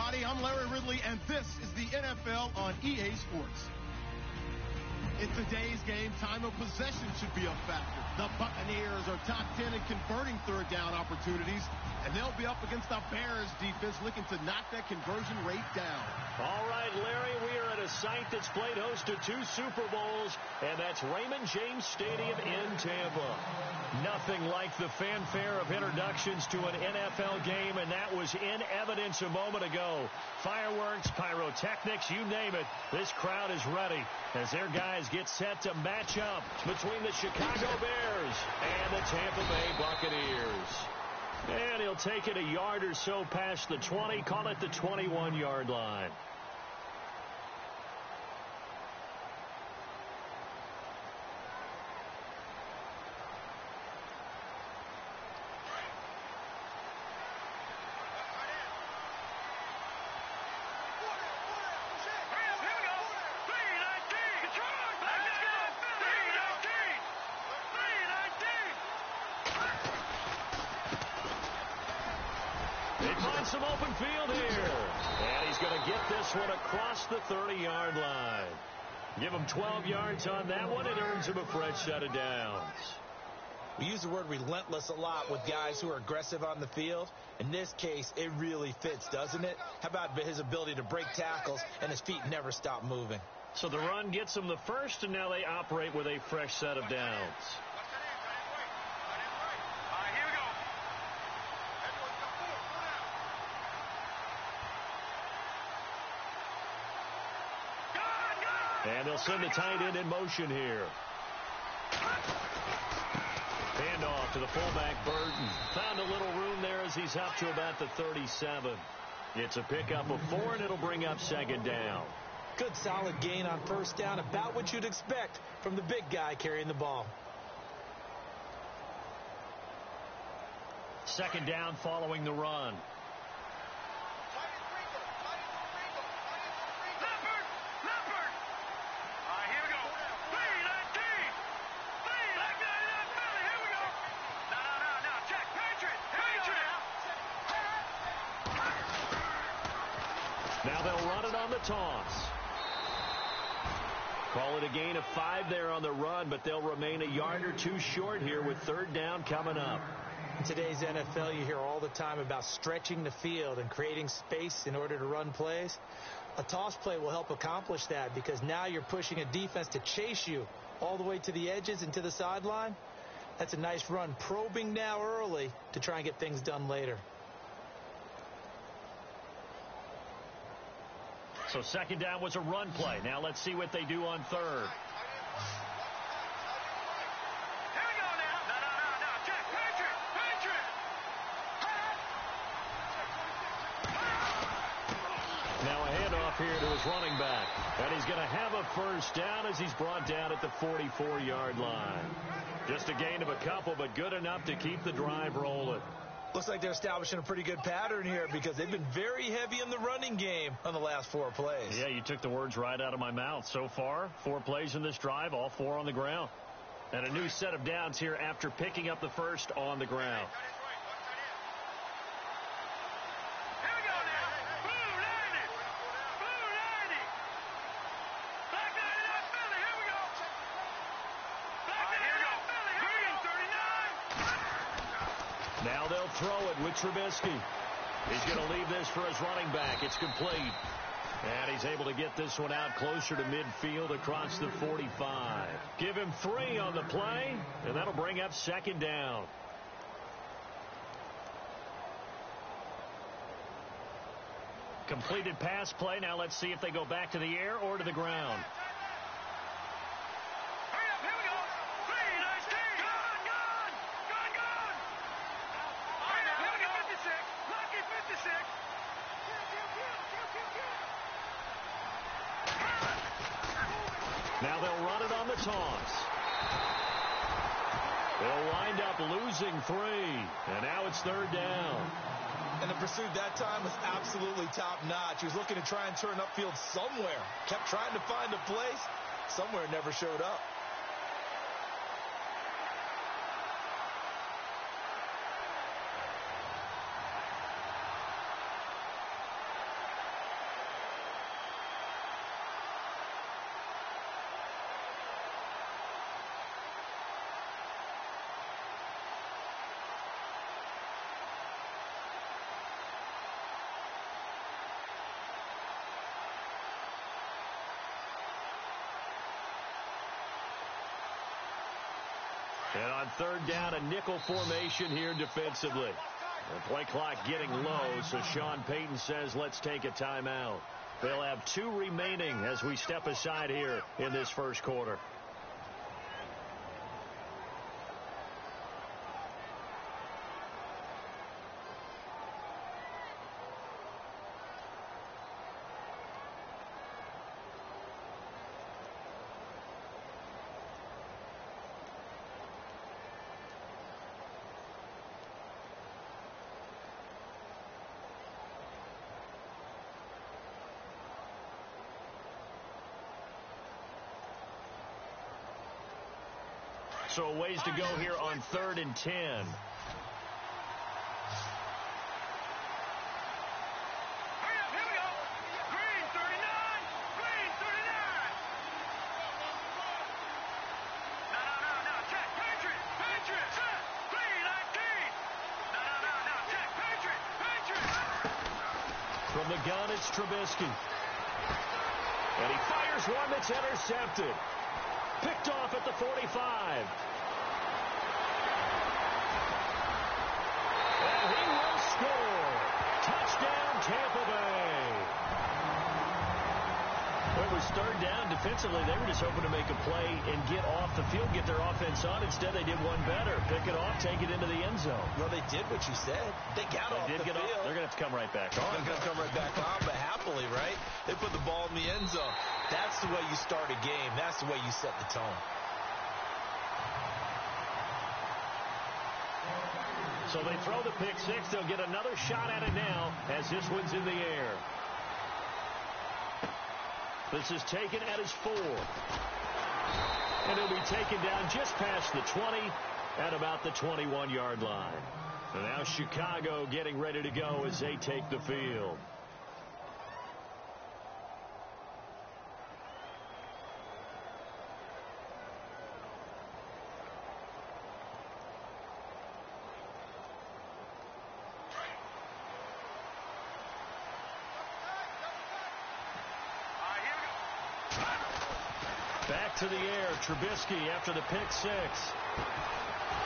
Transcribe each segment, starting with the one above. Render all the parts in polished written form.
everybody. I'm Larry Ridley, and this is the NFL on EA Sports. In today's game, time of possession should be a factor. The Buccaneers are top 10 in converting third down opportunities, and they'll be up against the Bears defense looking to knock that conversion rate down. All right, Larry, we are at a site that's played host to 2 Super Bowls, and that's Raymond James Stadium in Tampa. Nothing like the fanfare of introductions to an NFL game, and that was in evidence a moment ago. Fireworks, pyrotechnics, you name it. This crowd is ready as their guys get set to match up between the Chicago Bears and the Tampa Bay Buccaneers. And he'll take it a yard or so past the 20, call it the 21-yard line. Some open field here. And he's going to get this one across the 30-yard line. Give him 12 yards on that one. It earns him a fresh set of downs. We use the word relentless a lot with guys who are aggressive on the field. In this case, it really fits, doesn't it? How about his ability to break tackles and his feet never stop moving? So the run gets him the first, and now they operate with a fresh set of downs. And they'll send the tight end in motion here. Handoff to the fullback, Burton. Found a little room there as he's up to about the 37. It's a pickup of 4, and it'll bring up second down. Good solid gain on first down, about what you'd expect from the big guy carrying the ball. Second down following the run. Now they'll run it on the toss. Call it a gain of 5 there on the run, but they'll remain a yard or 2 short here with third down coming up. In today's NFL, you hear all the time about stretching the field and creating space in order to run plays. A toss play will help accomplish that because now you're pushing a defense to chase you all the way to the edges and to the sideline. That's a nice run, probing now early to try and get things done later. So second down was a run play. Now let's see what they do on third. Here we go now. No. Jack, Patriot. Now a handoff here to his running back. And he's going to have a first down as he's brought down at the 44-yard line. Just a gain of a couple, but good enough to keep the drive rolling. Looks like they're establishing a pretty good pattern here because they've been very heavy in the running game on the last 4 plays. Yeah, you took the words right out of my mouth. So far, 4 plays in this drive, all 4 on the ground. And a new set of downs here after picking up the first on the ground. Now they'll throw it with Trubisky. He's going to leave this for his running back. It's complete. And he's able to get this one out closer to midfield across the 45. Give him 3 on the play, and that'll bring up second down. Completed pass play. Now let's see if they go back to the air or to the ground. Now they'll run it on the toss. They'll wind up losing 3. And now it's third down. And the pursuit that time was absolutely top-notch. He was looking to try and turn upfield somewhere. Kept trying to find a place. Somewhere never showed up. And on third down, a nickel formation here defensively. The play clock getting low, so Sean Payton says let's take a timeout. They'll have 2 remaining as we step aside here in this first quarter. So ways to go here on 3rd and 10. Hurry up, here we go. Green 39. Green 39. No. Check. Patriot. Check. Green 19. No. Check. Patriot. From the gun, it's Trubisky. And he fires one that's intercepted. Picked off at the 45. And he will score. Touchdown, Tampa Bay. It was 3rd down. Defensively, they were just hoping to make a play and get off the field, get their offense on. Instead, they did one better. Pick it off, take it into the end zone. Well, they did what you said. They got off the field. They're going to have to come right back on. They're going to come right back on, but happily, right? They put the ball in the end zone. That's the way you start a game. That's the way you set the tone. So they throw the pick six. They'll get another shot at it now as this one's in the air. This is taken at his 4. And it'll be taken down just past the 20 at about the 21-yard line. And now Chicago getting ready to go as they take the field. Back to the air, Trubisky after the pick six.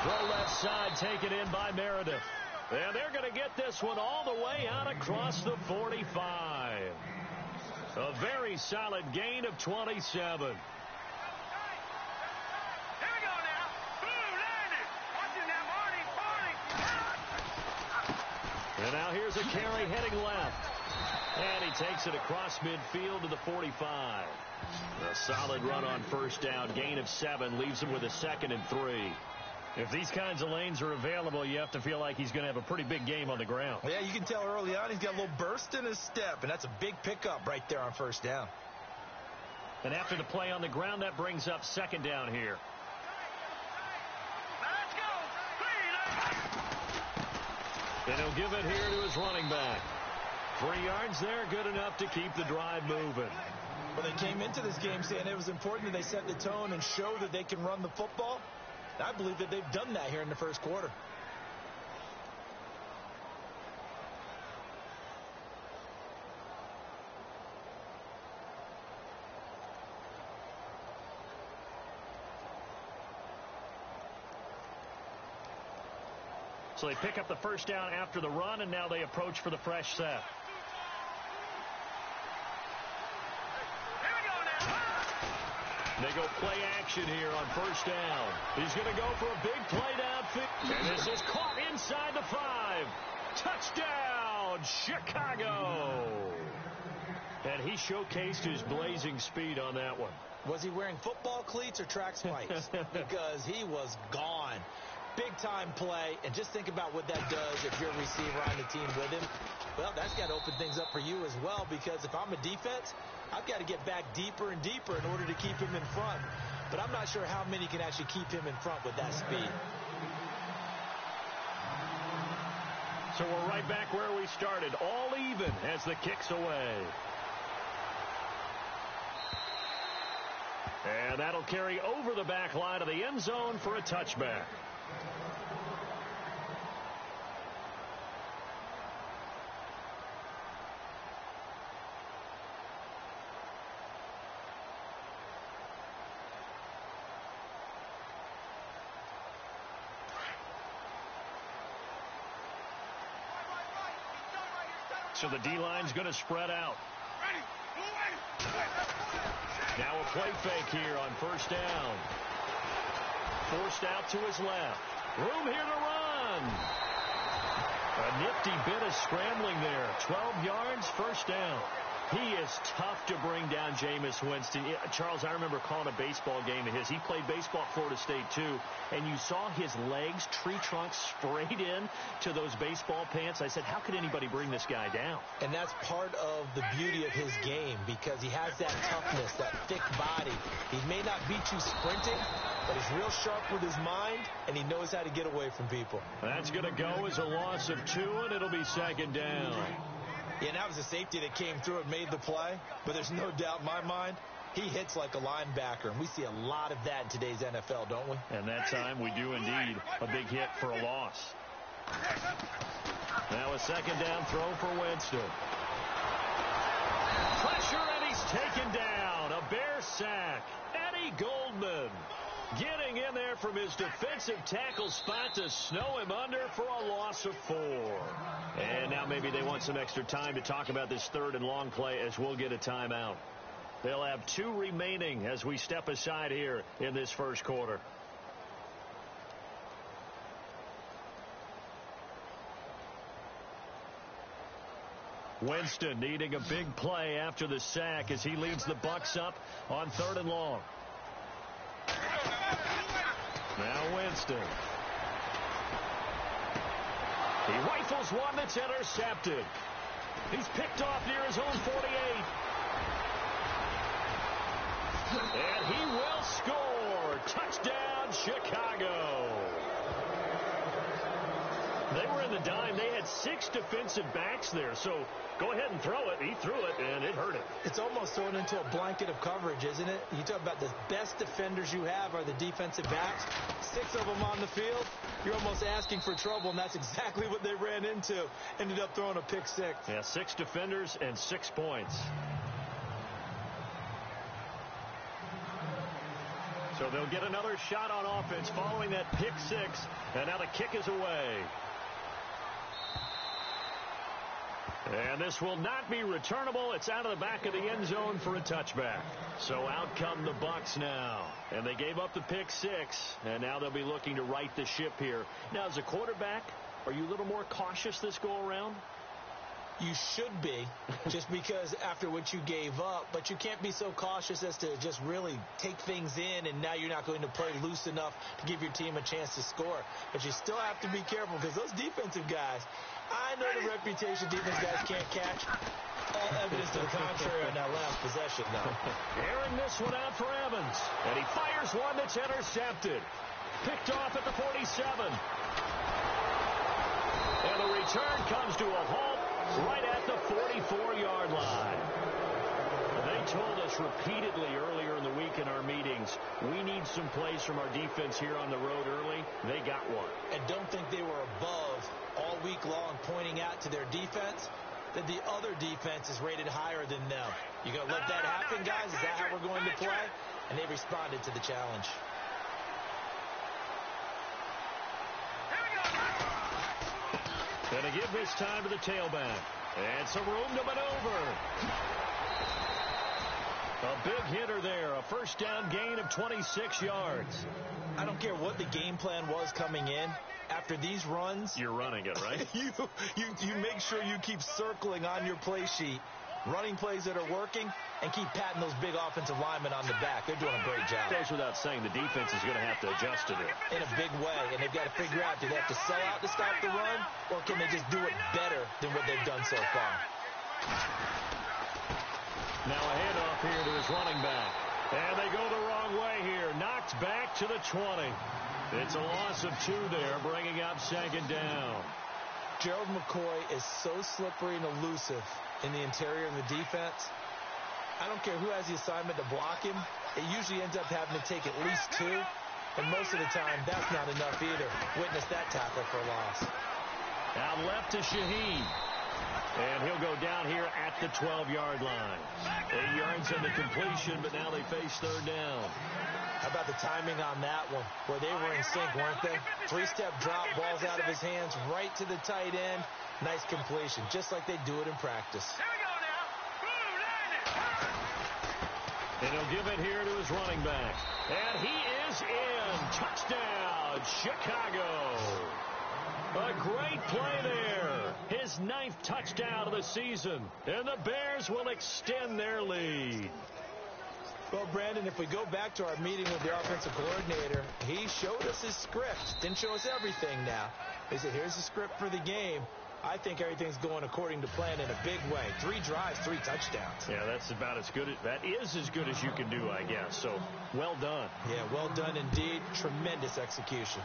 Throw left side, taken in by Meredith. And they're going to get this one all the way out across the 45. A very solid gain of 27. Here we go now. Boom, landed. Watching that Marty. And now here's a carry heading left. And he takes it across midfield to the 45. A solid run on first down. Gain of 7 leaves him with a 2nd and 3. If these kinds of lanes are available, you have to feel like he's going to have a pretty big game on the ground. Yeah, you can tell early on he's got a little burst in his step, and that's a big pickup right there on first down. And after the play on the ground, that brings up 2nd down here. Let's go. And he'll give it here to his running back. 3 yards there, good enough to keep the drive moving. Well, they came into this game saying it was important that they set the tone and show that they can run the football. I believe that they've done that here in the first quarter. So they pick up the first down after the run, and now they approach for the fresh set. They go play action here on first down. He's going to go for a big play downfield. And this is caught inside the 5. Touchdown, Chicago. And he showcased his blazing speed on that one. Was he wearing football cleats or track spikes? Because he was gone. Big-time play, and just think about what that does if you're a receiver on the team with him. Well, that's got to open things up for you as well, because if I'm a defense, I've got to get back deeper and deeper in order to keep him in front. But I'm not sure how many can actually keep him in front with that speed. So we're right back where we started, all even as the kick's away. And that'll carry over the back line of the end zone for a touchback. So the D-line's going to spread out. Now a play fake here on first down. Forced out to his left. Room here to run. A nifty bit of scrambling there. 12 yards, first down. He is tough to bring down, Jameis Winston. Charles, I remember calling a baseball game of his. He played baseball at Florida State, too. And you saw his legs, tree trunks sprayed in to those baseball pants. I said, how could anybody bring this guy down? And that's part of the beauty of his game because he has that toughness, that thick body. He may not beat you sprinting, but he's real sharp with his mind, and he knows how to get away from people. That's going to go as a loss of 2, and it'll be second down. Yeah, that was a safety that came through and made the play, but there's no doubt in my mind he hits like a linebacker, and we see a lot of that in today's NFL, don't we? And that time we do indeed. A big hit for a loss. Now a second down throw for Winston. Pressure, and he's taken down. A Bear sack. Eddie Goldman getting in there from his defensive tackle spot to snow him under for a loss of 4. And now maybe they want some extra time to talk about this third and long play as we'll get a timeout. They'll have 2 remaining as we step aside here in this first quarter. Winston needing a big play after the sack as he leads the Bucs up on third and long. Now Winston. He rifles one that's intercepted. He's picked off near his own 48. And he will score. Touchdown, Chicago. They were in the dime. They had 6 defensive backs there. So go ahead and throw it. He threw it, and it hurt him. It's almost thrown into a blanket of coverage, isn't it? You talk about the best defenders you have are the defensive backs. 6 of them on the field. You're almost asking for trouble, and that's exactly what they ran into. Ended up throwing a pick 6. Yeah, 6 defenders and 6 points. So they'll get another shot on offense following that pick 6, and now the kick is away. And this will not be returnable. It's out of the back of the end zone for a touchback. So out come the Bucs now. And they gave up the pick 6, and now they'll be looking to right the ship here. Now, as a quarterback, are you a little more cautious this go-around? You should be, just because after what you gave up, but you can't be so cautious as to just really take things in, and now you're not going to play loose enough to give your team a chance to score. But you still have to be careful because those defensive guys, I know the reputation defense guys can't catch. All evidence to the contrary on that last possession, though. Airing this one out for Evans, and he fires one that's intercepted. Picked off at the 47. And the return comes to a halt right at the 44-yard line. They told us repeatedly earlier in the week in our meetings, we need some plays from our defense here on the road early. They got one. And don't think they were above all week long pointing out to their defense that the other defense is rated higher than them. You going to let that happen, guys? Is that how we're going to play? And they responded to the challenge. Going to give this time to the tailback. And some room to maneuver. A big hitter there. A first down gain of 26 yards. I don't care what the game plan was coming in. After these runs, you're running it, right? you make sure you keep circling on your play sheet, running plays that are working, and keep patting those big offensive linemen on the back. They're doing a great job. Goes without saying, the defense is going to have to adjust to it. In a big way, and they've got to figure out, do they have to sell out to stop the run, or can they just do it better than what they've done so far? Now a handoff here to his running back. And they go the wrong way here. Knocked back to the 20. It's a loss of 2 there, bringing up second down. Gerald McCoy is so slippery and elusive in the interior of the defense. I don't care who has the assignment to block him. It usually ends up having to take at least 2. And most of the time, that's not enough either. Witness that tackle for a loss. Out left to Shaheen. And he'll go down here at the 12-yard line. 8 yards yards and the completion, but now they face third down. How about the timing on that one? Boy, they were in sync, weren't they? Three-step drop, balls out of his hands, right to the tight end. Nice completion, just like they do it in practice. Here we go now. And he'll give it here to his running back. And he is in. Touchdown, Chicago. A great play there. His 9th touchdown of the season. And the Bears will extend their lead. Well, Brandon, if we go back to our meeting with the offensive coordinator, he showed us his script. Didn't show us everything now. He said, here's the script for the game. I think everything's going according to plan in a big way. 3 drives, 3 touchdowns. Yeah, that's about as good. That is as good as you can do, I guess. So, well done. Yeah, well done indeed. Tremendous execution.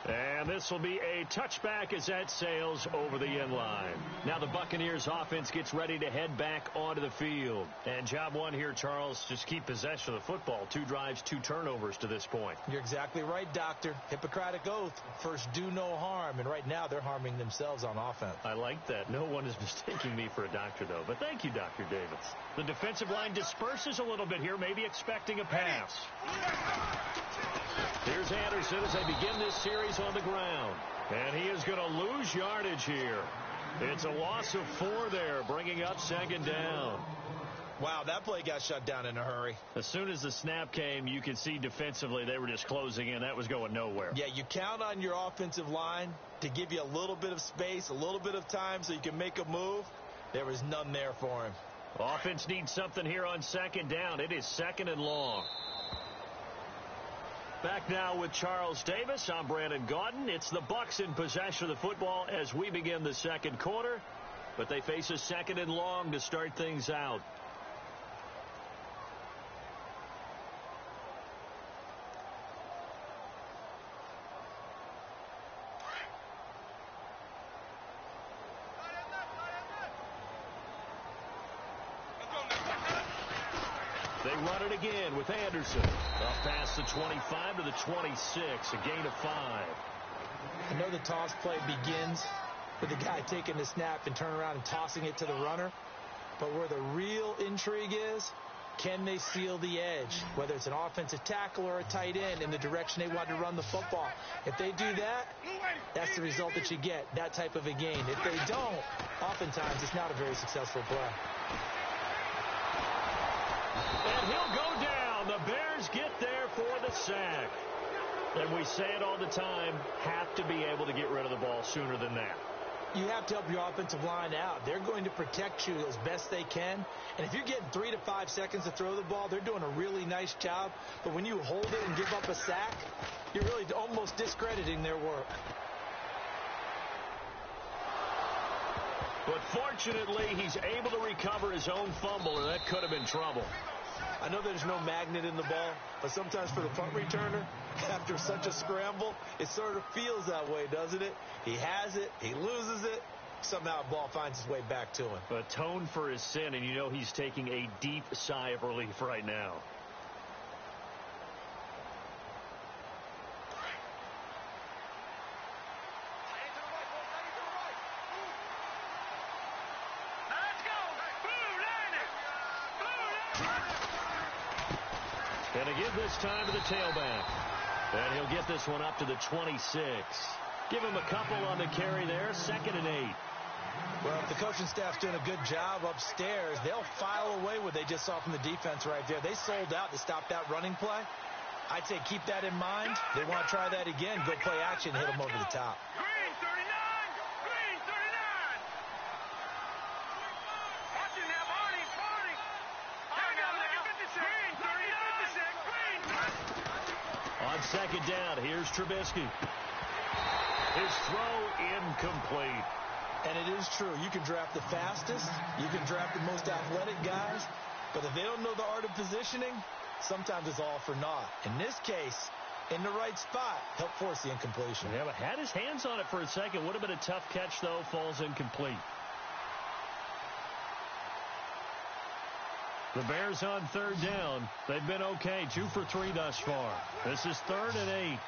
And this will be a touchback as that sails over the end line. Now the Buccaneers offense gets ready to head back onto the field. And job one here, Charles, just keep possession of the football. 2 drives, 2 turnovers to this point. You're exactly right, Doctor. Hippocratic oath. First, do no harm. And right now, they're harming themselves on offense. I like that. No one is mistaking me for a doctor, though. But thank you, Dr. Davis. The defensive line disperses a little bit here, maybe expecting a pass. Here's Anderson as they begin this series on the ground. And he is going to lose yardage here. It's a loss of 4 there, bringing up 2nd down. Wow, that play got shut down in a hurry. As soon as the snap came, you could see defensively they were just closing in. That was going nowhere. Yeah, you count on your offensive line to give you a little bit of space, a little bit of time so you can make a move. There was none there for him. Offense needs something here on 2nd down. It is 2nd and long. Back now with Charles Davis. I'm Brandon Gaudin. It's the Bucs in possession of the football as we begin the 2nd quarter. But they face a 2nd and long to start things out. They run it again with Anderson. Up past the 25 to the 26, a gain of 5. I know the toss play begins with the guy taking the snap and turning around and tossing it to the runner. But where the real intrigue is, can they seal the edge, whether it's an offensive tackle or a tight end, in the direction they want to run the football? If they do that, that's the result that you get, that type of a gain. If they don't, oftentimes it's not a very successful play. And he'll go down. The Bears get there for the sack. And we say it all the time, have to be able to get rid of the ball sooner than that. You have to help your offensive line out. They're going to protect you as best they can. And if you're getting 3 to 5 seconds to throw the ball, they're doing a really nice job. But when you hold it and give up a sack, you're really almost discrediting their work. But fortunately, he's able to recover his own fumble, and that could have been trouble. I know there's no magnet in the ball, but sometimes for the punt returner, after such a scramble, it sort of feels that way, doesn't it? He has it, he loses it, somehow the ball finds its way back to him. Atone for his sin, and you know he's taking a deep sigh of relief right now. And again this time to the tailback. And he'll get this one up to the 26. Give him a couple on the carry there. 2nd and 8. Well, if the coaching staff's doing a good job upstairs, they'll file away what they just saw from the defense right there. They sold out to stop that running play. I'd say keep that in mind. They want to try that again. Go play action, hit them over the top. Green 39! Green 39! Watching now, Barney! Barney! Here we go, look at 56! Green 39! On 2nd down, here's Trubisky. His throw incomplete. And it is true. You can draft the fastest. You can draft the most athletic guys. But if they don't know the art of positioning, sometimes it's all for naught. In this case, in the right spot, helped force the incompletion. Yeah, but had his hands on it for a second. Would have been a tough catch, though. Falls incomplete. The Bears on 3rd down. They've been okay. 2 for 3 thus far. This is 3rd and 8.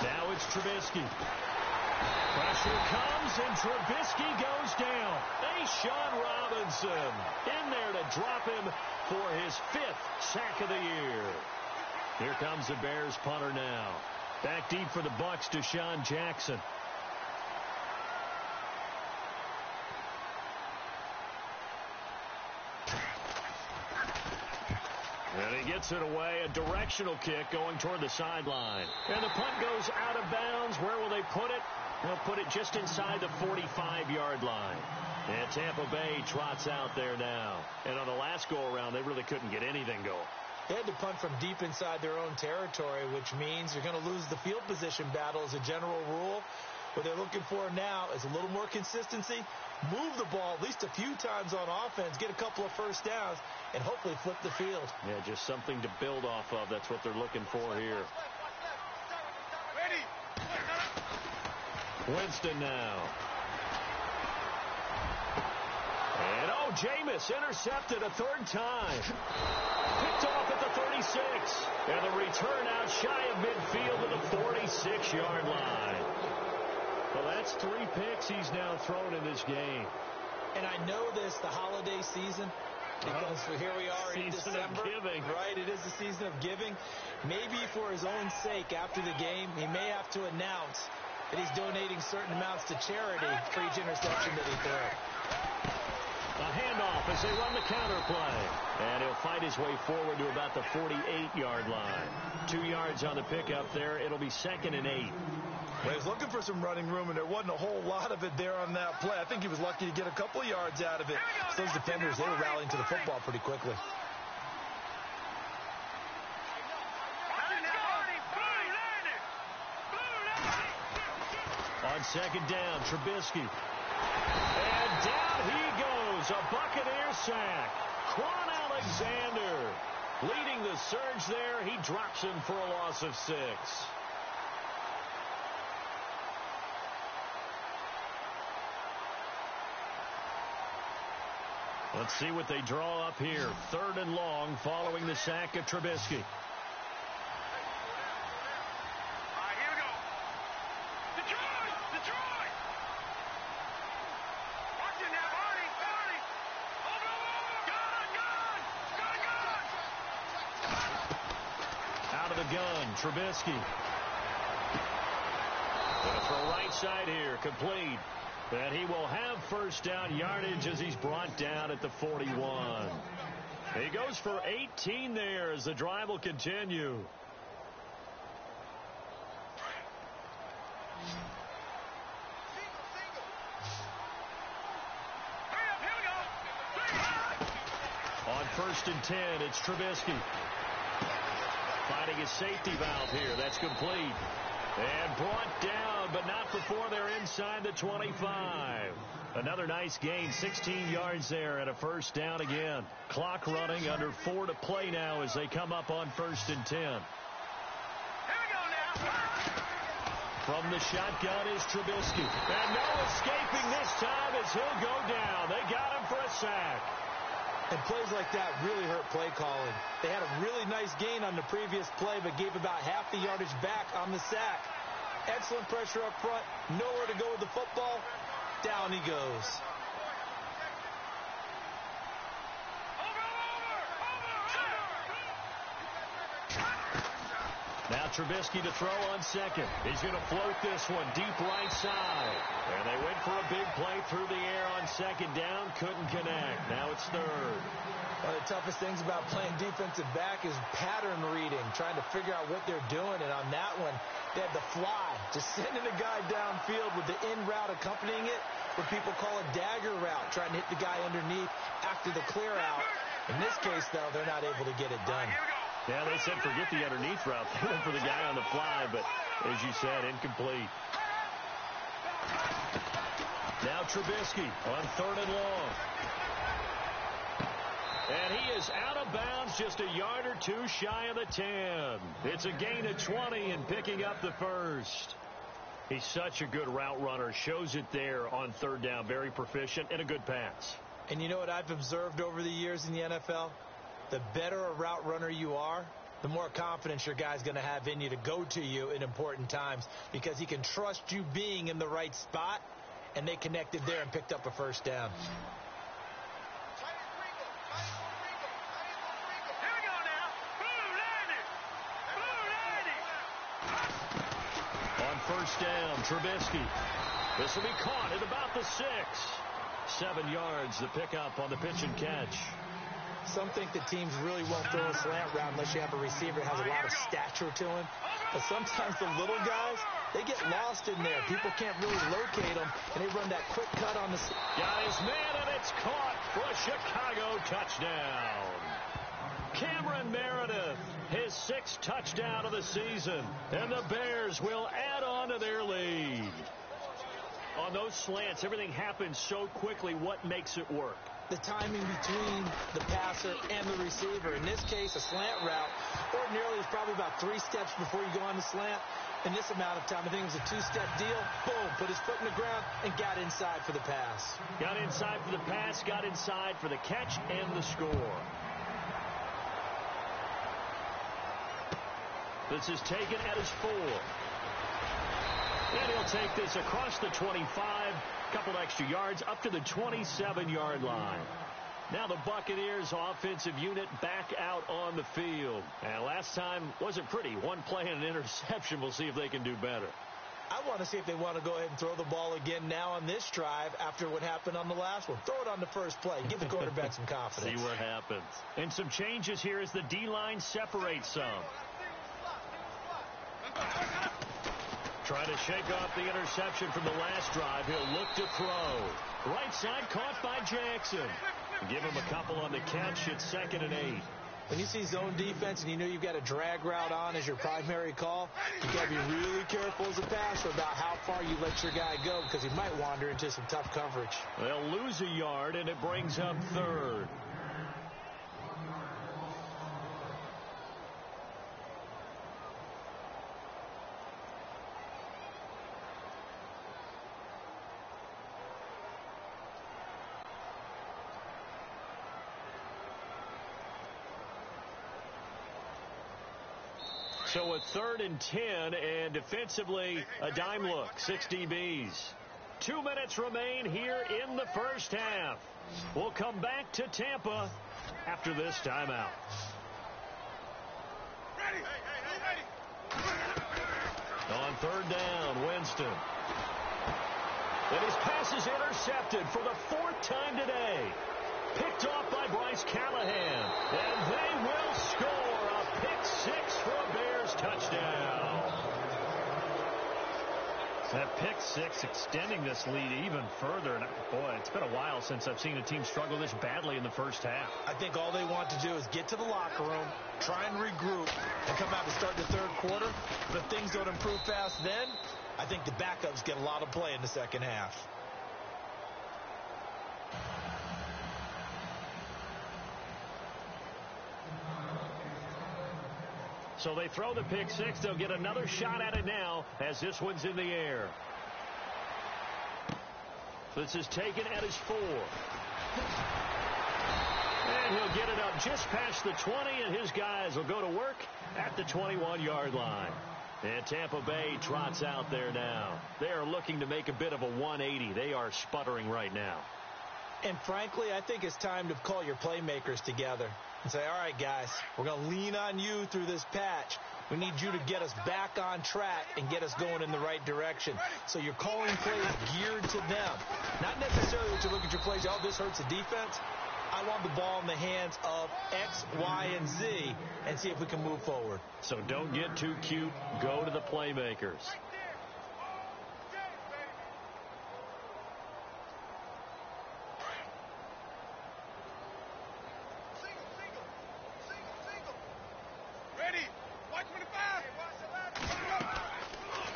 Now it's Trubisky. Pressure comes, and Trubisky goes down. Sean Robinson in there to drop him for his 5th sack of the year. Here comes the Bears punter now. Back deep for the Bucs, Deshaun Jackson. And he gets it away, a directional kick going toward the sideline. And the punt goes out of bounds. Where will they put it? They'll put it just inside the 45-yard line. And Tampa Bay trots out there now. And on the last go-around, they really couldn't get anything going. They had to punt from deep inside their own territory, which means you're going to lose the field position battle as a general rule. What they're looking for now is a little more consistency, move the ball at least a few times on offense, get a couple of first downs, and hopefully flip the field. Yeah, just something to build off of. That's what they're looking for here. Winston now. And, Jameis intercepted a 3rd time. Picked off at the 36. And the return out shy of midfield to the 46-yard line. Well, that's 3 picks he's now thrown in this game. And I know this, the holiday season, because here we are in December. Of giving. Right, it is the season of giving. Maybe for his own sake, after the game, he may have to announce that he's donating certain amounts to charity for each interception that he threw. A handoff as they run the counter play. And he'll fight his way forward to about the 48-yard line. 2 yards on the pickup there. It'll be 2nd and 8. Well, he was looking for some running room, and there wasn't a whole lot of it there on that play. I think he was lucky to get a couple of yards out of it. So those defenders, they were rallying to the football pretty quickly. On 2nd down, Trubisky. And down he goes. A Buccaneer sack. Quan Alexander leading the surge there. He drops him for a loss of 6. Let's see what they draw up here. 3rd and long following the sack of Trubisky. Out of the gun, Trubisky. Gonna throw right side here, complete. And he will have 1st down yardage as he's brought down at the 41. He goes for 18 there as the drive will continue. On 1st and 10, it's Trubisky. Finding his safety valve here. That's complete. And brought down, but not before they're inside the 25. Another nice gain, 16 yards there and a 1st down again. Clock running, under 4 to play now as they come up on 1st and 10. From the shotgun is Trubisky. And no escaping this time as he'll go down. They got him for a sack. And plays like that really hurt play calling. They had a really nice gain on the previous play, but gave about half the yardage back on the sack. Excellent pressure up front. Nowhere to go with the football. Down he goes. Now Trubisky to throw on 2nd. He's going to float this one deep right side. And they went for a big play through the air on 2nd down. Couldn't connect. Now it's 3rd. One of the toughest things about playing defensive back is pattern reading, trying to figure out what they're doing. And on that one, they had the fly, just sending a guy downfield with the in route accompanying it, what people call a dagger route, trying to hit the guy underneath after the clear out. In this case, though, they're not able to get it done. Yeah, they said forget the underneath route. They went for the guy on the fly, but as you said, incomplete. Now Trubisky on 3rd and long. And he is out of bounds, just a yard or 2 shy of the 10. It's a gain of 20 and picking up the 1st. He's such a good route runner. Shows it there on 3rd down. Very proficient and a good pass. And you know what I've observed over the years in the NFL? The better a route runner you are, the more confidence your guy's going to have in you to go to you in important times, because he can trust you being in the right spot, and they connected there and picked up a first down. On first down, Trubisky. This will be caught at about the 6. 7 yards, the pickup on the pitch and catch. Some think that teams really won't throw a slant route unless you have a receiver that has a lot of stature to him. But sometimes the little guys, they get lost in there. People can't really locate them, and they run that quick cut on the... Got his man, and it's caught for a Chicago touchdown. Cameron Meredith, his 6th touchdown of the season, and the Bears will add on to their lead. On those slants, everything happens so quickly. What makes it work? The timing between the passer and the receiver. In this case, a slant route, ordinarily it's probably about 3 steps before you go on the slant. In this amount of time, I think it was a 2-step deal. Boom, put his foot in the ground and got inside for the pass. Got inside for the pass, got inside for the catch and the score. This is taken at his 4. And he'll take this across the 25, couple extra yards, up to the 27-yard line. Now the Buccaneers offensive unit back out on the field. And last time wasn't pretty. 1 play and an interception. We'll see if they can do better. I want to see if they want to go ahead and throw the ball again now on this drive after what happened on the last one. Throw it on the first play. Give the quarterback some confidence. See what happens. And some changes here as the D-line separates some. Trying to shake off the interception from the last drive. He'll look to throw. Right side caught by Jackson. Give him a couple on the catch. It's 2nd and 8. When you see zone defense and you know you've got a drag route on as your primary call, you've got to be really careful as a passer about how far you let your guy go, because he might wander into some tough coverage. They'll lose a yard, and it brings up 3rd. So a 3rd and 10, and defensively a dime look. 6 DBs. 2 minutes remain here in the first half. We'll come back to Tampa after this timeout. On 3rd down, Winston. And his pass is intercepted for the 4th time today. Picked off by Bryce Callahan. And they will score a pick 6 for a Bears touchdown. That pick 6 extending this lead even further. And boy, it's been a while since I've seen a team struggle this badly in the first half. I think all they want to do is get to the locker room, try and regroup, and come out to start the 3rd quarter. But if things don't improve fast then, I think the backups get a lot of play in the second half. So they throw the pick 6. They'll get another shot at it now as this one's in the air. This is taken at his 4. And he'll get it up just past the 20, and his guys will go to work at the 21-yard line. And Tampa Bay trots out there now. They are looking to make a bit of a 180. They are sputtering right now. And frankly, I think it's time to call your playmakers together and say, all right, guys, we're going to lean on you through this patch. We need you to get us back on track and get us going in the right direction. So you're calling plays geared to them. Not necessarily that you look at your plays, oh, this hurts the defense. I want the ball in the hands of X, Y, and Z and see if we can move forward. So don't get too cute. Go to the playmakers.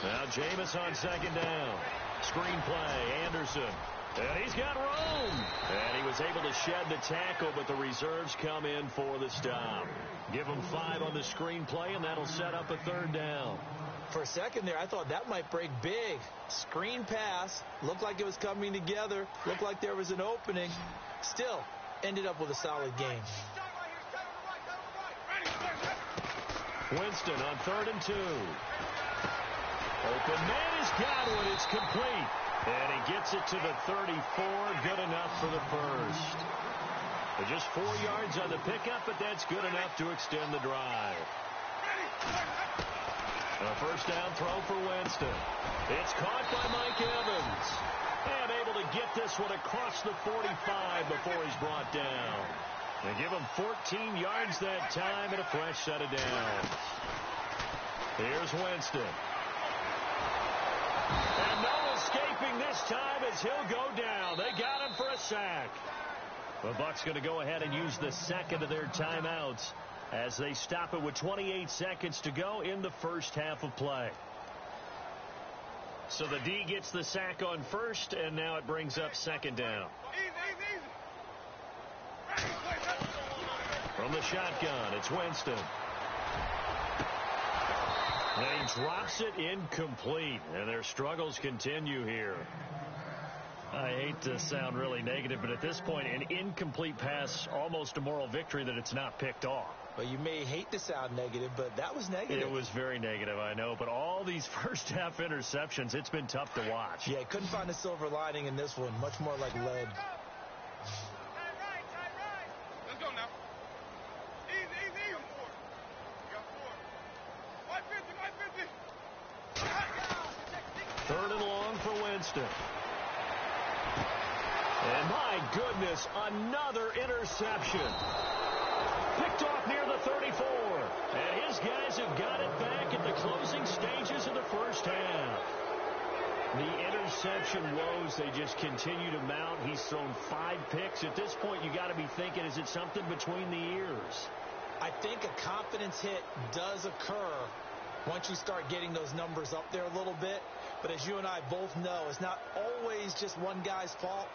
Now Jameis on 2nd down. Screen play, Anderson. And he's got room. And he was able to shed the tackle, but the reserves come in for the stop. Give him 5 on the screen play, and that'll set up a 3rd down. For a second there, I thought that might break big. Screen pass. Looked like it was coming together. Looked like there was an opening. Still, ended up with a solid game. Winston on 3rd and 2. Open man has got one. It's complete. And he gets it to the 34. Good enough for the first. Just 4 yards on the pickup, but that's good enough to extend the drive. A first down throw for Winston. It's caught by Mike Evans. And able to get this one across the 45 before he's brought down. They give him 14 yards that time and a fresh set of downs. Here's Winston. And no escaping this time as he'll go down. They got him for a sack. The Bucs going to go ahead and use the second of their timeouts as they stop it with 28 seconds to go in the first half of play. So the D gets the sack on first, and now it brings up second down. From the shotgun, it's Winston. And he drops it incomplete, and their struggles continue here. I hate to sound really negative, but at this point, an incomplete pass, almost a moral victory that it's not picked off. Well, you may hate to sound negative, but that was negative. It was very negative, I know. But all these first half interceptions, it's been tough to watch. Yeah, couldn't find a silver lining in this one. Much more like lead. Let's go now. Easy. We got 4. 3rd and long for Winston. And my goodness, another interception. Picked off near the 34. And his guys have got it back at the closing stages of the first half. The interception woes, they just continue to mount. He's thrown 5 picks. At this point, you got to be thinking, is it something between the ears? I think a confidence hit does occur once you start getting those numbers up there a little bit. But as you and I both know, it's not always just one guy's fault.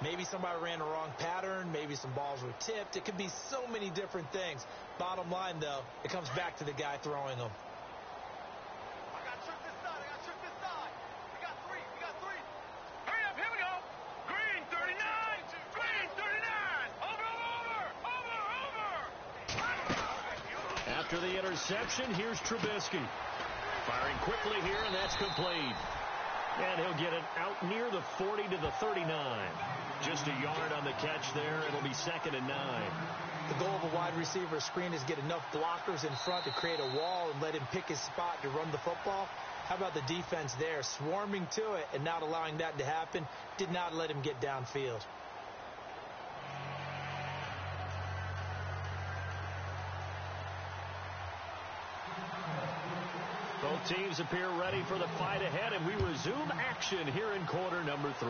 Maybe somebody ran the wrong pattern. Maybe some balls were tipped. It could be so many different things. Bottom line, though, it comes back to the guy throwing them. I got to trick this side. We got 3. Hurry up, here we go. Green 39. Green 39. Over. After the interception, here's Trubisky. Firing quickly here, and that's complete. And he'll get it out near the 40 to the 39. Just a yard on the catch there. It'll be 2nd and 9. The goal of a wide receiver screen is get enough blockers in front to create a wall and let him pick his spot to run the football. How about the defense there, swarming to it and not allowing that to happen? Did not let him get downfield. Both teams appear ready for the fight ahead, and we resume action here in quarter number 3.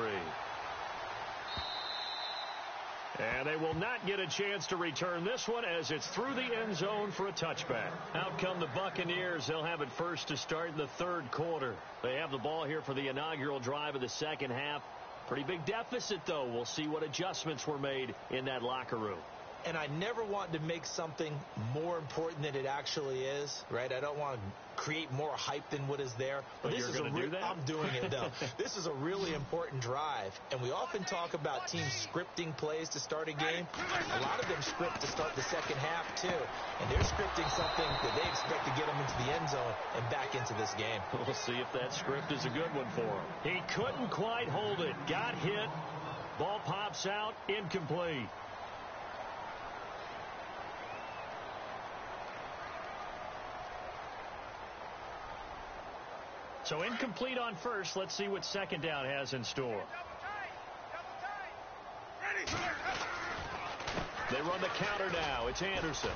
And they will not get a chance to return this one as it's through the end zone for a touchback. Out come the Buccaneers. They'll have it first to start in the 3rd quarter. They have the ball here for the inaugural drive of the second half. Pretty big deficit, though. We'll see what adjustments were made in that locker room. And I never want to make something more important than it actually is, right? I don't want to create more hype than what is there. But this is do that? I'm doing it, though. This is a really important drive. And we often talk about teams scripting plays to start a game. A lot of them script to start the second half, too. And they're scripting something that they expect to get them into the end zone and back into this game. We'll see if that script is a good one for him. He couldn't quite hold it. Got hit. Ball pops out. Incomplete. So incomplete on first. Let's see what second down has in store. They run the counter now. It's Anderson.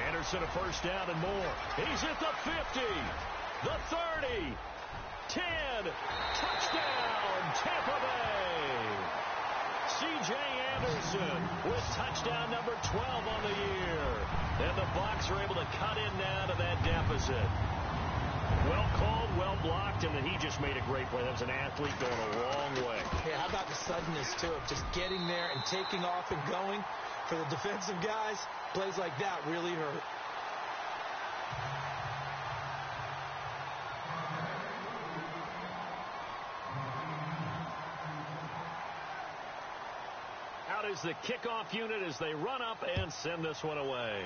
Anderson a first down and more. He's at the 50, the 30, 10. Touchdown, Tampa Bay. C.J. Anderson with touchdown number 12 on the year. And the Bucs are able to cut in now to that deficit. Well called, well blocked, and then he just made a great play. That was an athlete going a long way. Yeah, how about the suddenness, too, of just getting there and taking off and going? For the defensive guys, plays like that really hurt. Out is the kickoff unit as they run up and send this one away.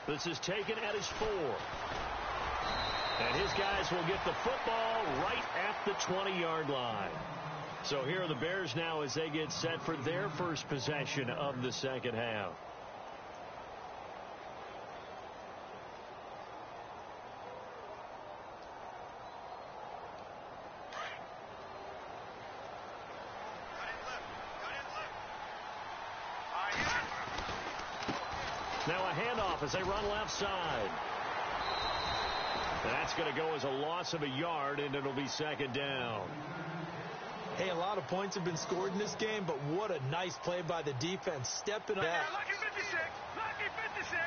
This is taken at his 4. And his guys will get the football right at the 20-yard line. So here are the Bears now as they get set for their first possession of the second half. Now a handoff as they run left side. That's going to go as a loss of a yard, and it'll be second down. Hey, a lot of points have been scored in this game, but what a nice play by the defense. Stepping up. Lucky 56. Lucky 56.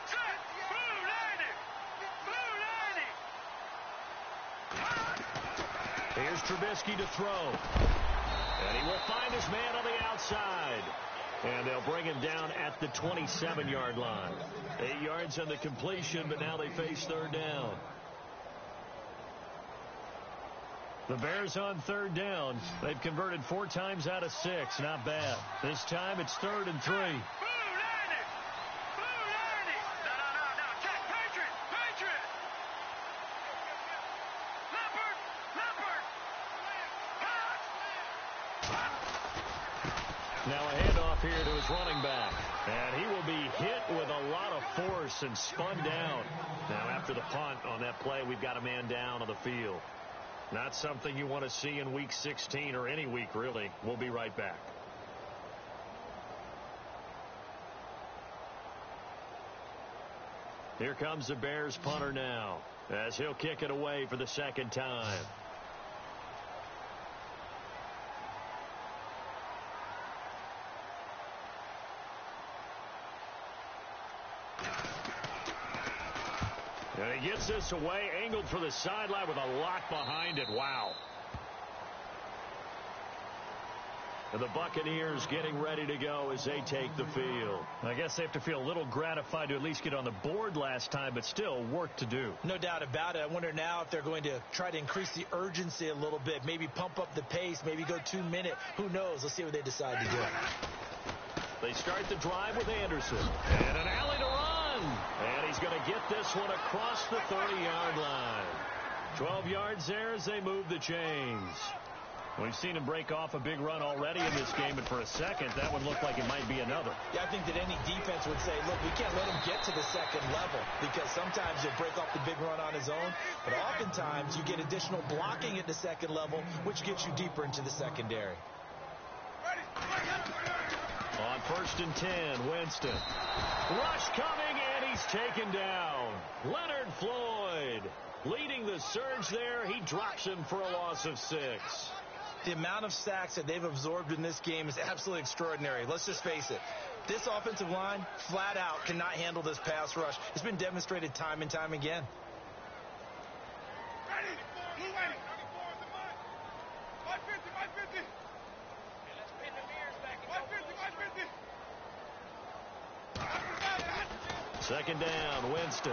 Set. Blue 90. Blue 90. Here's Trubisky to throw. And he will find his man on the outside. And they'll bring him down at the 27-yard line. 8 yards on the completion, but now they face third down. The Bears on third down. They've converted 4 times out of 6. Not bad. This time it's 3rd and 3. Blue 90. Blue 90. No. Check. Patriot. Leopard. Now a handoff here to his running back. And he will be hit with a lot of force and spun down. Now after the punt on that play, we've got a man down on the field. Not something you want to see in Week 16 or any week, really. We'll be right back. Here comes the Bears punter now as he'll kick it away for the second time. And he gets this away, angled for the sideline with a lot behind it. Wow. And the Buccaneers getting ready to go as they take the field. I guess they have to feel a little gratified to at least get on the board last time, but still work to do. No doubt about it. I wonder now if they're going to try to increase the urgency a little bit, maybe pump up the pace, maybe go 2-minute. Who knows? Let's see what they decide to do. They start the drive with Anderson. And an alley to run. And he's going to get this one across the 30-yard line. 12 yards there as they move the chains. We've seen him break off a big run already in this game, but for a second, that one looked like it might be another. Yeah, I think that any defense would say, look, we can't let him get to the second level because sometimes he'll break off the big run on his own, but oftentimes you get additional blocking at the second level, which gets you deeper into the secondary. On 1st and 10, Winston. Rush coming, and he's taken down. Leonard Floyd leading the surge there. He drops him for a loss of 6. The amount of sacks that they've absorbed in this game is absolutely extraordinary. Let's just face it. This offensive line, flat out, cannot handle this pass rush. It's been demonstrated time and time again. Second down, Winston.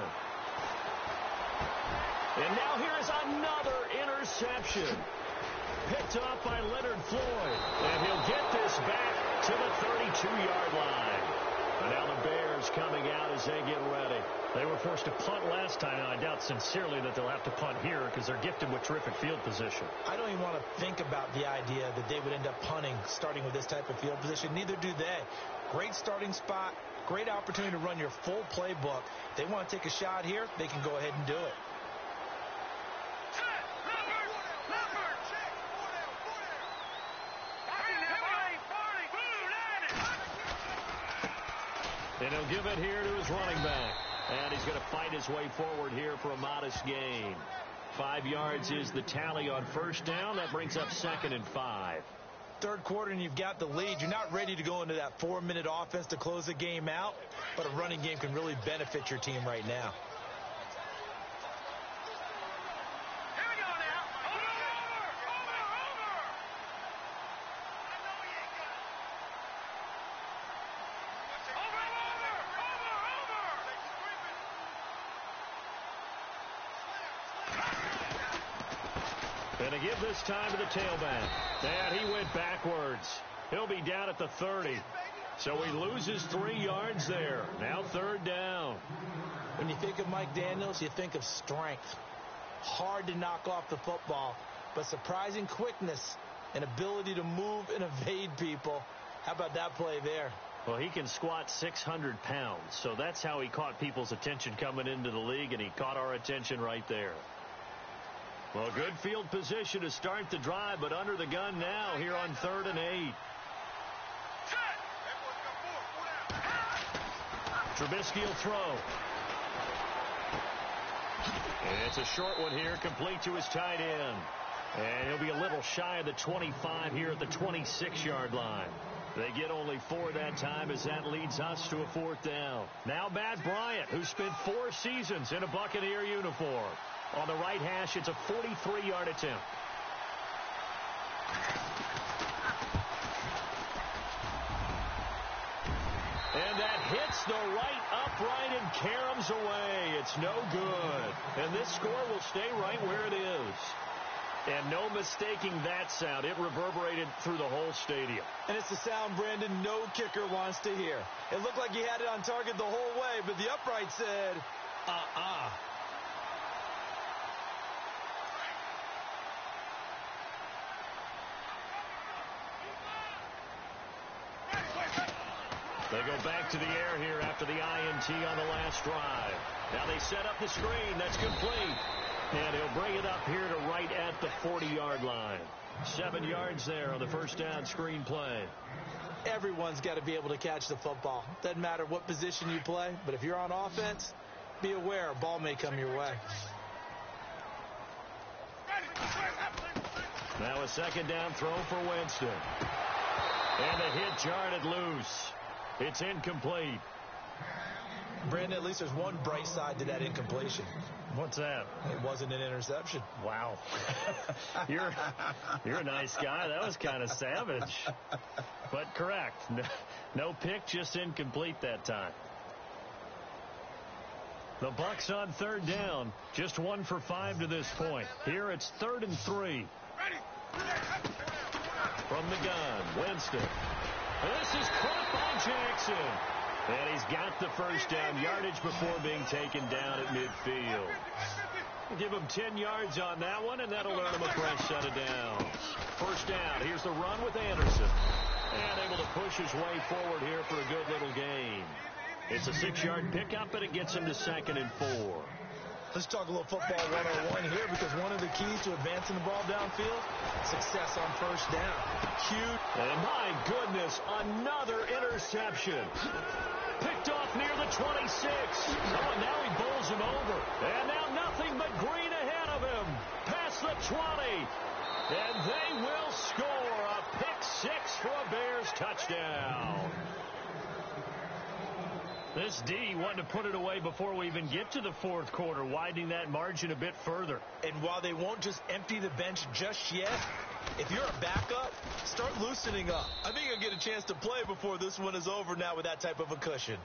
And now here is another interception. Picked off by Leonard Floyd. And he'll get this back to the 32-yard line. And now the Bears coming out as they get ready. They were forced to punt last time, and I doubt sincerely that they'll have to punt here because they're gifted with terrific field position. I don't even want to think about the idea that they would end up punting starting with this type of field position. Neither do they. Great starting spot. Great opportunity to run your full playbook. If they want to take a shot here, they can go ahead and do it. And he'll give it here to his running back. And he's going to fight his way forward here for a modest gain. 5 yards is the tally on first down. That brings up 2nd and 5. Third quarter and you've got the lead. You're not ready to go into that 4-minute offense to close the game out, but a running game can really benefit your team right now. Here we go now. Over. And to give this time to the tailback. And he went backwards. He'll be down at the 30. So he loses 3 yards there. Now 3rd down. When you think of Mike Daniels, you think of strength. Hard to knock off the football, but surprising quickness and ability to move and evade people. How about that play there? Well, he can squat 600 pounds, so that's how he caught people's attention coming into the league, and he caught our attention right there. Well, good field position to start the drive, but under the gun now here on 3rd and 8. Trubisky will throw. And it's a short one here, complete to his tight end. And he'll be a little shy of the 25 here at the 26-yard line. They get only 4 that time as that leads us to a 4th down. Now Matt Bryant, who spent 4 seasons in a Buccaneer uniform. On the right hash, it's a 43-yard attempt. And that hits the right upright and caroms away. It's no good. And this score will stay right where it is. And no mistaking that sound. It reverberated through the whole stadium. And it's the sound, Brandon, no kicker wants to hear. It looked like he had it on target the whole way, but the upright said, They go back to the air here after the INT on the last drive. Now they set up the screen. That's complete. And he'll bring it up here to right at the 40-yard line. 7 yards there on the first down screen play. Everyone's got to be able to catch the football. Doesn't matter what position you play, but if you're on offense, be aware a ball may come your way. Now a 2nd down throw for Winston. And the hit jarred it loose. It's incomplete. Brandon, at least there's one bright side to that incompletion. What's that? It wasn't an interception. Wow. You're a nice guy. That was kind of savage. But correct. No pick, just incomplete that time. The Bucs on 3rd down. Just 1 for 5 to this point. Here it's 3rd and 3. From the gun, Winston. This is caught by Jackson. And he's got the first down yardage before being taken down at midfield. Give him 10 yards on that one, and that'll earn him a fresh set of downs. First down. Here's the run with Anderson. And able to push his way forward here for a good little gain. It's a 6-yard pickup, and it gets him to 2nd and 4. Let's talk a little football 101 here, because one of the keys to advancing the ball downfield, success on first down. Huge. And my goodness, another interception. Picked off near the 26. Oh, and now he bowls him over. And now nothing but green ahead of him. Past the 20. And they will score a pick 6 for a Bears touchdown. This D wanted to put it away before we even get to the 4th quarter, widening that margin a bit further. And while they won't just empty the bench just yet, if you're a backup, start loosening up. I think you'll get a chance to play before this one is over now with that type of a cushion.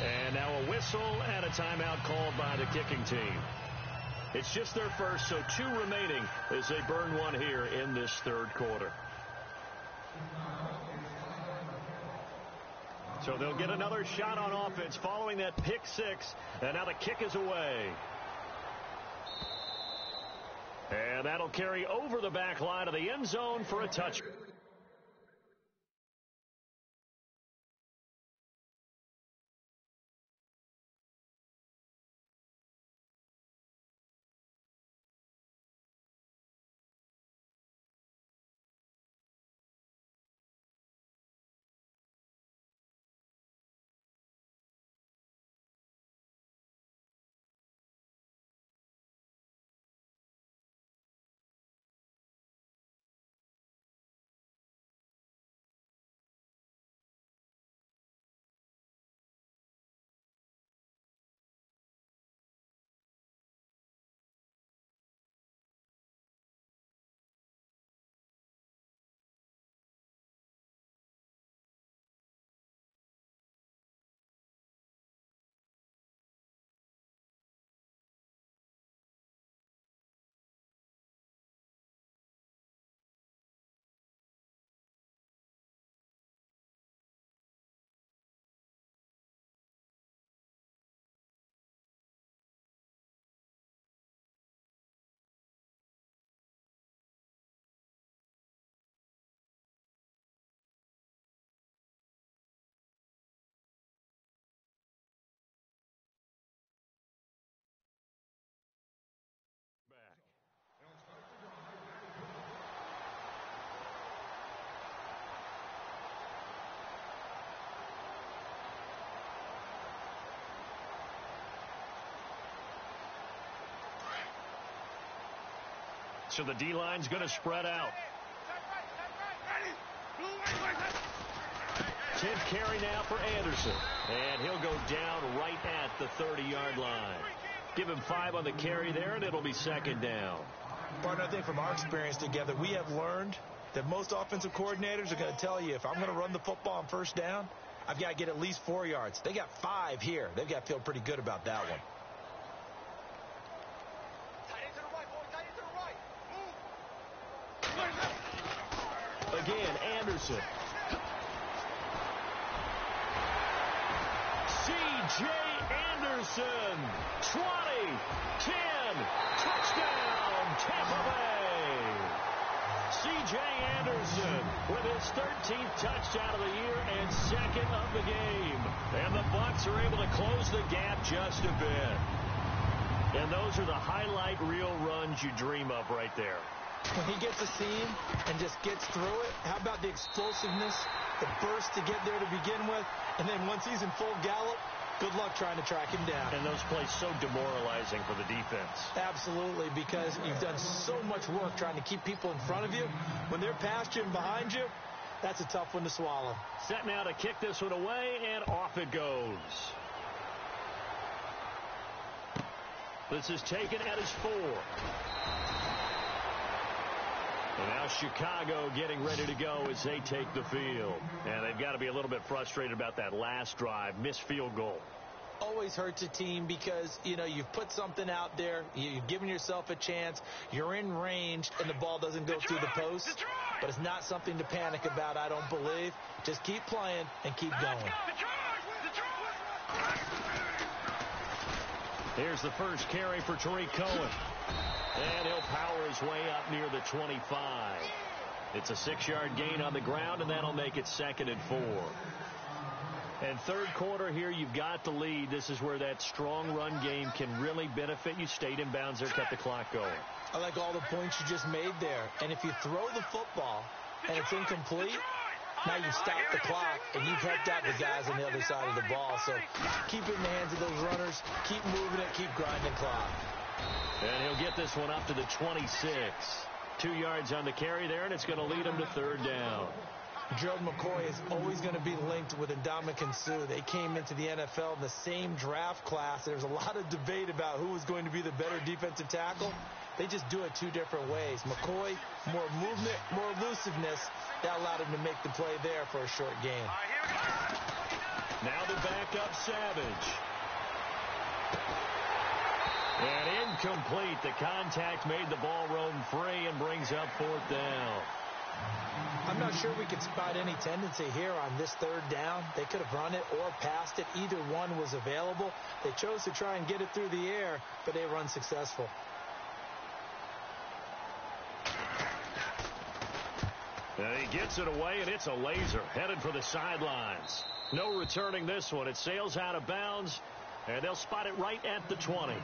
And now a whistle and a timeout called by the kicking team. It's just their first, so 2 remaining as they burn one here in this 3rd quarter. So they'll get another shot on offense following that pick 6, and now the kick is away. And that'll carry over the back line of the end zone for a touchdown. So the D-line's going to spread out. 10th carry now for Anderson. And he'll go down right at the 30-yard line. Give him 5 on the carry there, and it'll be second down. Partner, I think from our experience together, we have learned that most offensive coordinators are going to tell you, if I'm going to run the football on first down, I've got to get at least 4 yards. They got 5 here. They've got to feel pretty good about that one. Again, Anderson. C.J. Anderson, 20, 10, touchdown, Tampa Bay. C.J. Anderson with his 13th touchdown of the year and second of the game. And the Bucs are able to close the gap just a bit. And those are the highlight reel runs you dream of right there. When he gets a seam and just gets through it, how about the explosiveness, the burst to get there to begin with, and then once he's in full gallop, good luck trying to track him down. And those plays so demoralizing for the defense. Absolutely, because you've done so much work trying to keep people in front of you. When they're past you and behind you, that's a tough one to swallow. Set now to kick this one away, and off it goes. This is taken at his 4. And now Chicago getting ready to go as they take the field. And they've got to be a little bit frustrated about that last drive. Missed field goal. Always hurts a team because, you know, you've put something out there. You've given yourself a chance. You're in range, and the ball doesn't go through the post. But it's not something to panic about, I don't believe. Just keep playing and keep going. Here's the first carry for Tariq Cohen. And he'll power his way up near the 25. It's a 6-yard gain on the ground, and that'll make it 2nd and 4. And third quarter here, you've got the lead. This is where that strong run game can really benefit you. Stayed in bounds there, kept the clock going. I like all the points you just made there. And if you throw the football and it's incomplete, now you've stopped the clock and you've helped out the guys on the other side of the ball. So keep it in the hands of those runners. Keep moving it. Keep grinding clock. And he'll get this one up to the 26. 2 yards on the carry there, and it's going to lead him to third down. Gerald McCoy is always going to be linked with Ndamukong Suh. They came into the NFL in the same draft class. There's a lot of debate about who was going to be the better defensive tackle. They just do it 2 different ways. McCoy, more movement, more elusiveness. That allowed him to make the play there for a short gain. Now the backup Savage. And incomplete. The contact made the ball roam free and brings up 4th down. I'm not sure we could spot any tendency here on this third down. They could have run it or passed it. Either one was available. They chose to try and get it through the air, but they were unsuccessful. And he gets it away, and it's a laser headed for the sidelines. No returning this one. It sails out of bounds, and they'll spot it right at the 20.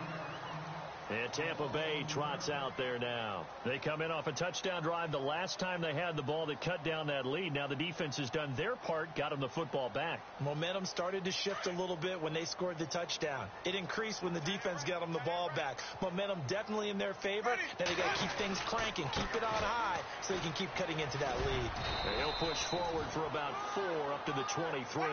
And Tampa Bay trots out there now. They come in off a touchdown drive the last time they had the ball that cut down that lead. Now the defense has done their part, got them the football back. Momentum started to shift a little bit when they scored the touchdown. It increased when the defense got them the ball back. Momentum definitely in their favor. Now they got to keep things cranking, keep it on high so they can keep cutting into that lead. And he'll push forward for about 4 up to the 23.